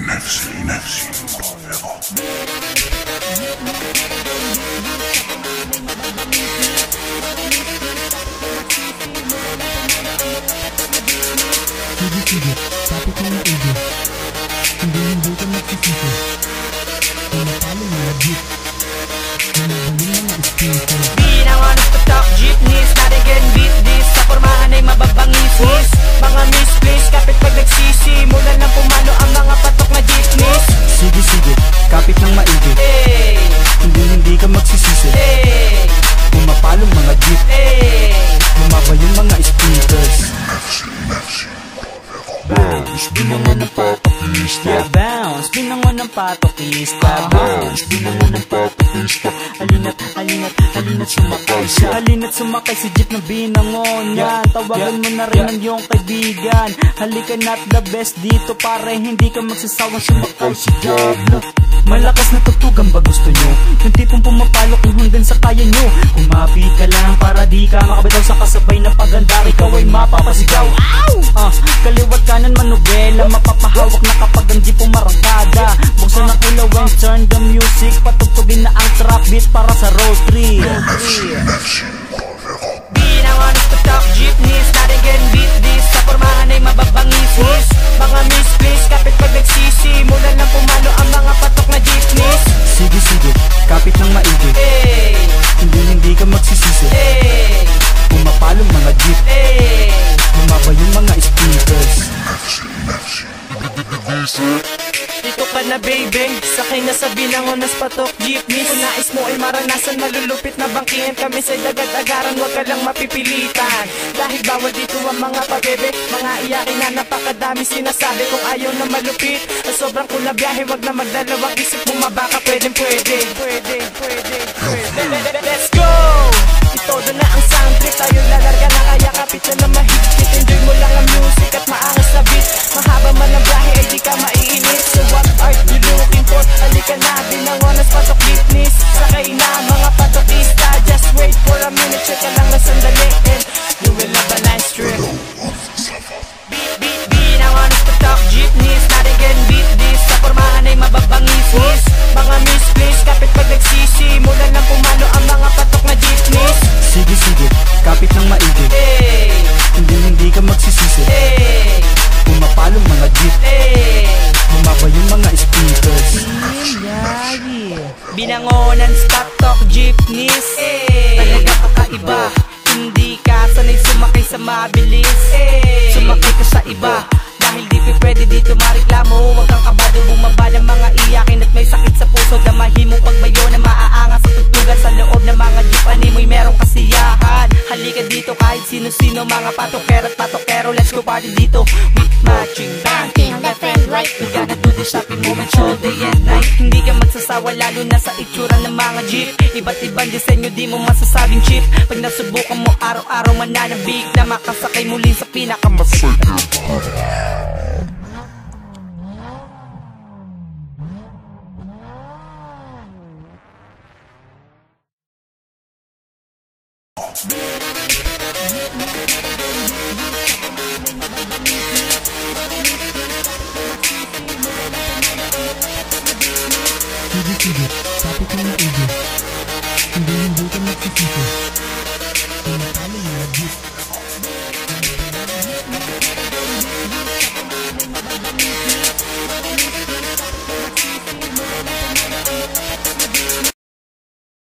نفسي مرافقة. Sige, sabi ko na Ige, hindi ka magsisisi. Kung napalo mo na jeep, nanabalin mga espiritu. Di na nga nagtatak jeepneys, not again beat this. Sa pormahan ay mababangis. Mga misplace, kapit pag nagsisimulan ng pumalo ang mga patok na jeepneys. Sige, kapit ng maigi, Hey, hindi ka magsisisi. hey, Kung mapalong mga jeep, hey. bumaba yung mga speakers. Bounce, binangan ng papakista. Yeah, bounce, binangon ng patokista. Bounce, binangan ng papakista. Halina't sumakay siya. Halina't sumakay si jeep na binangon yan. Tawagan mo na rin ang iyong kaibigan. Halika na't the best dito para hindi ka magsasawang sumakay si Diablo. Malakas na tutugan ba gusto nyo? Yung tipong pumapalok yung hanggang sa kaya nyo. Kumapit ka lang para di ka makabitaw sa kasabay na paganda. Ikaw ay mapapasigaw. Kaliwat kanan manubela, mapapahawak na kapag ang jeep umarangkada. Buksan ang ilaw and turn the music. Patugtugin na ang trap beat para sa road trip. Di na nga nagtatak jeepneys, not again beat this. Sa pormahan ay mababangis. Mga misplace, kapit pag nagsisimulan ng pumalo ang mga patok na jeepneys. Sige, kapit ng maigi, Hey, hindi ka magsisisi. hey, Kung mapalong mga jeep, hey. bumaba yung mga speakers. Dito ka na baby, sakay na sa binangonas patok jeepney. Kung nais mo ay maranasan, malulupit na bangkingan kami sa dagat-agaran. Huwag ka lang mapipilitan, dahil bawal dito ang mga pabebe. Mga iyakin na napakadami sinasabi. Kung ayaw na malupit, sobrang cool na biyahe. Huwag na magdalawang isip, bumaba ka, pwede. Let's go! Itodo na ang sound trip, tayo lalarga na kaya kapit na na mahigpit. Enjoy mo lang ang music at maangas na beat. Mahaba man ang biyahe ay di ka maiinit. So what are you looking for? Halika na, binangonas patok jeepneys. Sakay na mga patokista. Just wait for a minute, check ka lang na sandali and you will have a nice trip. Binangonas patok jeepneys, not again beat this. Sa pormahan ay mababangis. Mga misplace, kapit pag nagsisimulan ng pumalo ang mga patok na jeepneys. Sige, kapit ng maigi, Hey, hindi ka magsisisi. hey, Kung mapalong mga jeep, hey. bumaba yung mga speakers. Binangonan patok jeepneys, talaga kakaiba. Hindi ka sanay sumakay sa mabilis. Sumakay ka sa iba, dahil di pwede dito mareklamo. Huwag kang kabado, bumaba ng mga iyakin at may sakit sa puso. Damahin mo pagbayo na maaangas sa tugtugan. Sa loob ng mga jeep animoy merong kasiyahan. Halika dito kahit sino-sino, mga patokero at patokero. Let's go party dito with matching banking, left and right. We gonna do the shopping moments all day and night. Hindi ka magsasawa lalo na sa itsura ng mga jeep. Iba't ibang disenyo, di mo masasabing cheap. Pag nasubukan mo araw-araw mananabig na makasakay muli sa pinakamasaya. Sige, sabi ko na Ige,